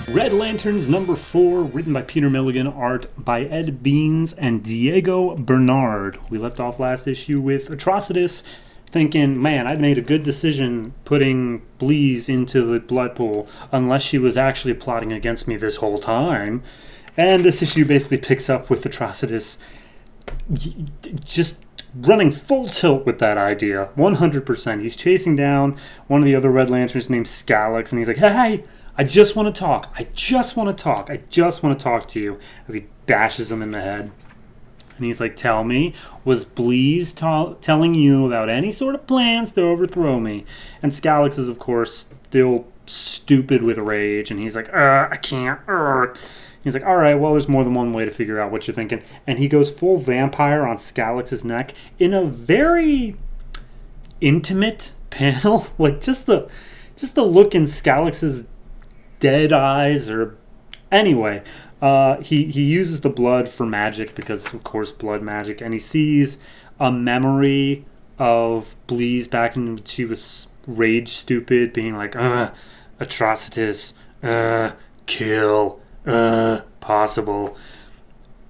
Red Lanterns number 4, written by Peter Milligan, art by Ed Beans and Diego Bernard. We left off last issue with Atrocitus thinking, man, I'd made a good decision putting Bleeze into the blood pool, unless she was actually plotting against me this whole time. And this issue basically picks up with Atrocitus just running full tilt with that idea, 100%. He's chasing down one of the other Red Lanterns named Scalix, and he's like, hey, I just want to talk. I just want to talk to you, as he bashes him in the head. And he's like, tell me, was Bleeze telling you about any sort of plans to overthrow me? And Scalix is, of course, still stupid with rage, and he's like, I can't, He's like, all right, well, there's more than one way to figure out what you're thinking. And he goes full vampire on Scalix's neck in a very intimate panel. Like, just the look in Scalix's dead eyes, or anyway, he uses the blood for magic because, of course, blood magic, and he sees a memory of Bleeze back when she was rage stupid, being like, Atrocitus, kill, possible.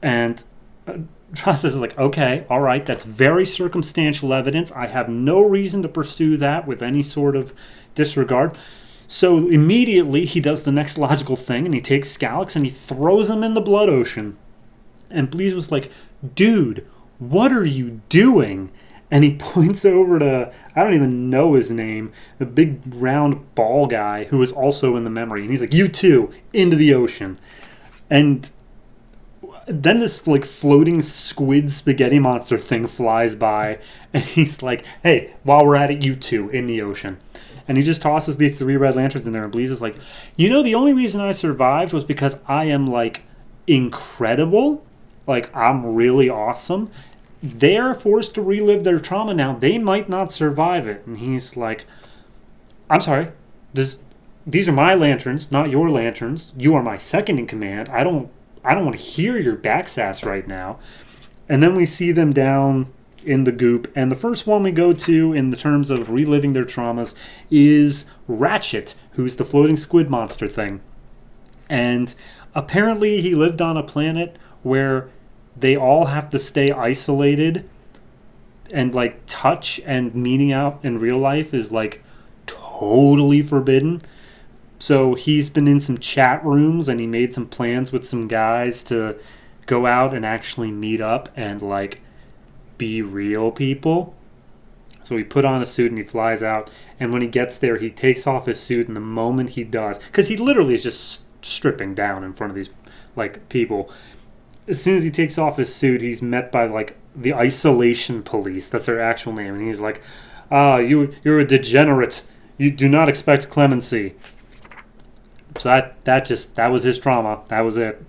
And Atrocitus is like, okay, all right, that's very circumstantial evidence. I have no reason to pursue that with any sort of disregard. So immediately he does the next logical thing, and he takes Scalix and he throws him in the blood ocean. And Bleeze was like, dude, what are you doing? And he points over to, I don't even know his name, the big round ball guy who was also in the memory. And he's like, you too, into the ocean. And then this like floating squid spaghetti monster thing flies by. And he's like, hey, while we're at it, you two, in the ocean. And he just tosses the 3 Red Lanterns in there. And Bleeze is like, you know, the only reason I survived was because I am like incredible. Like, I'm really awesome. They're forced to relive their trauma now. They might not survive it. And he's like, I'm sorry. These are my lanterns, not your lanterns. You are my second in command. I don't want to hear your backsass right now. And then we see them down in the goop. And the first one we go to in the terms of reliving their traumas is Ratchet, who's the floating squid monster thing. And apparently he lived on a planet where they all have to stay isolated, and like touch and meeting out in real life is like totally forbidden. So he's been in some chat rooms and he made some plans with some guys to go out and actually meet up and like be real people. So he put on a suit and he flies out, and when he gets there he takes off his suit, and the moment he does, because he literally is just stripping down in front of these like people, as soon as he takes off his suit, he's met by like the isolation police. That's their actual name. And he's like, you're a degenerate. You do not expect clemency. So that was his trauma. That was it.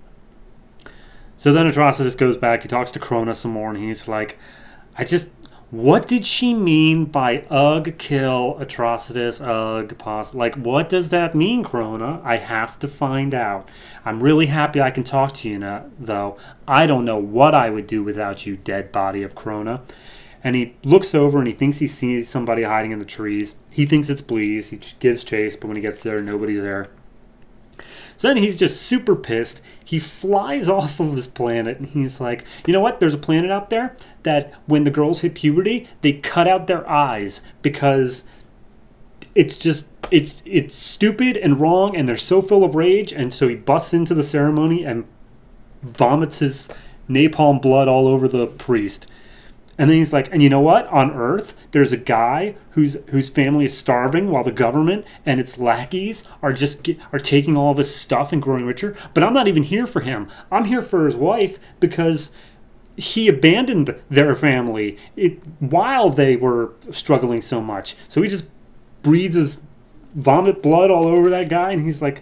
So then Atrocitus goes back. He talks to Krona some more, and he's like, what did she mean by kill, Atrocitus, possible? Like, what does that mean, Krona? I have to find out. I'm really happy I can talk to you now, though. I don't know what I would do without you, dead body of Krona. And he looks over and he thinks he sees somebody hiding in the trees. He thinks it's Bleeze. He gives chase, but when he gets there, nobody's there. So then he's just super pissed. He flies off of his planet, and he's like, you know what? There's a planet out there that when the girls hit puberty, they cut out their eyes because it's stupid and wrong, and they're so full of rage. And so he busts into the ceremony and vomits his napalm blood all over the priest. And then he's like, and you know what? On Earth, there's a guy whose family is starving while the government and its lackeys are taking all this stuff and growing richer. But I'm not even here for him. I'm here for his wife because he abandoned their family while they were struggling so much. So he just breathes his vomit blood all over that guy, and he's like,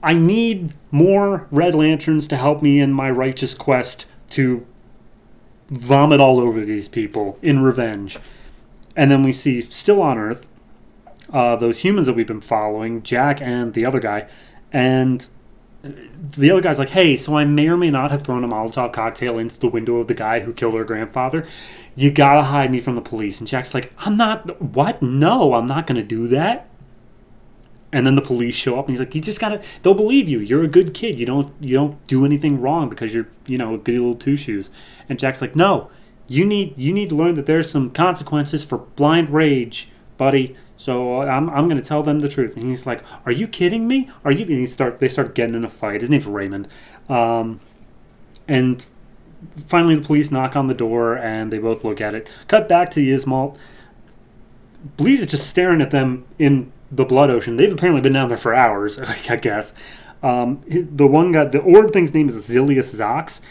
I need more Red Lanterns to help me in my righteous quest to vomit all over these people in revenge. And then we see, still on Earth, those humans that we've been following, Jack and the other guy, and the other guy's like, hey, so I may or may not have thrown a Molotov cocktail into the window of the guy who killed her grandfather. You gotta hide me from the police. And Jack's like, what? No, I'm not gonna do that. And then the police show up, and he's like, "You just gotta. They'll believe you. You're a good kid. You don't do anything wrong because you're a goody little two shoes." And Jack's like, "No, you need to learn that there's some consequences for blind rage, buddy. So I'm gonna tell them the truth." And he's like, "Are you kidding me? Are you?" And they start getting in a fight. His name's Raymond, and finally the police knock on the door, and they both look at it. Cut back to Yzmalt. Bleez is just staring at them in the blood ocean. They've apparently been down there for hours, I guess. The one guy, the orb thing's name is Zilius Zox.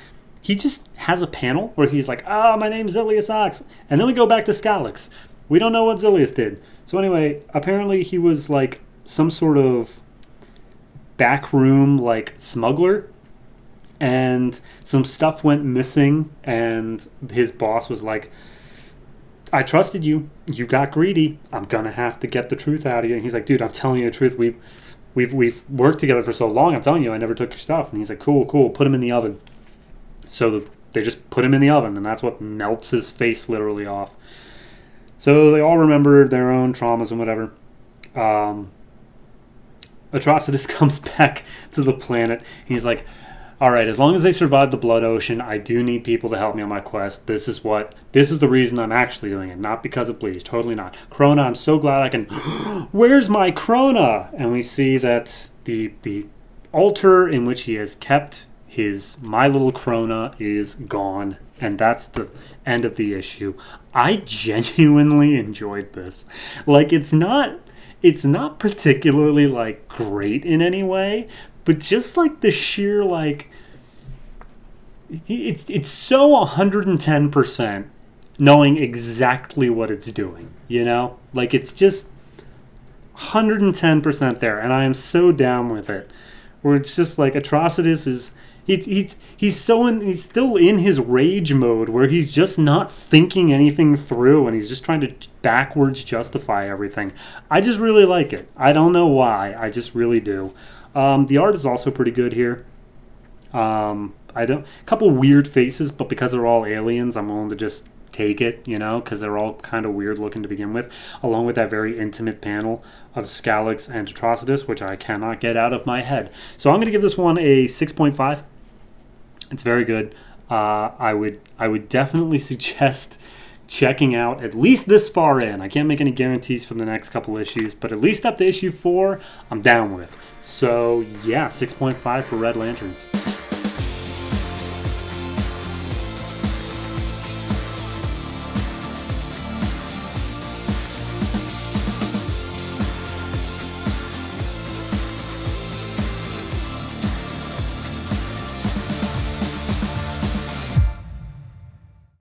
He just has a panel where he's like, my name's Zilius Zox. And then we go back to Scalix. We don't know what Zilius did. So anyway, apparently he was like some sort of backroom like smuggler. And some stuff went missing. And his boss was like, "I trusted you. You got greedy. I'm gonna have to get the truth out of you." And he's like, "Dude, I'm telling you the truth. We've worked together for so long. I'm telling you, I never took your stuff." And he's like, "Cool. Put him in the oven." So they just put him in the oven, and that's what melts his face literally off. So they all remember their own traumas and whatever. Atrocitus comes back to the planet. He's like, "All right, as long as they survive the blood ocean, I do need people to help me on my quest. This is the reason I'm actually doing it, not because of Bleach. Totally not. Krona, I'm so glad I can." Where's my Krona? And we see that the altar in which he has kept his My Little Krona is gone, and that's the end of the issue. I genuinely enjoyed this. Like, it's not particularly like great in any way, but just like the sheer like, it's so 110% knowing exactly what it's doing, like it's just 110% there, and I am so down with it. Where it's just like Atrocitus is he's still in his rage mode where he's just not thinking anything through, and he's just trying to backwards justify everything. I just really like it. I don't know why. I just really do. The art is also pretty good here. A couple weird faces, but because they're all aliens, I'm willing to just take it, because they're all kind of weird looking to begin with, along with that very intimate panel of Scalix and Atrocitus, which I cannot get out of my head. So I'm going to give this one a 6.5. It's very good. I would definitely suggest checking out at least this far in. I can't make any guarantees for the next couple issues, but at least up to issue 4, I'm down with. So yeah, 6.5 for Red Lanterns.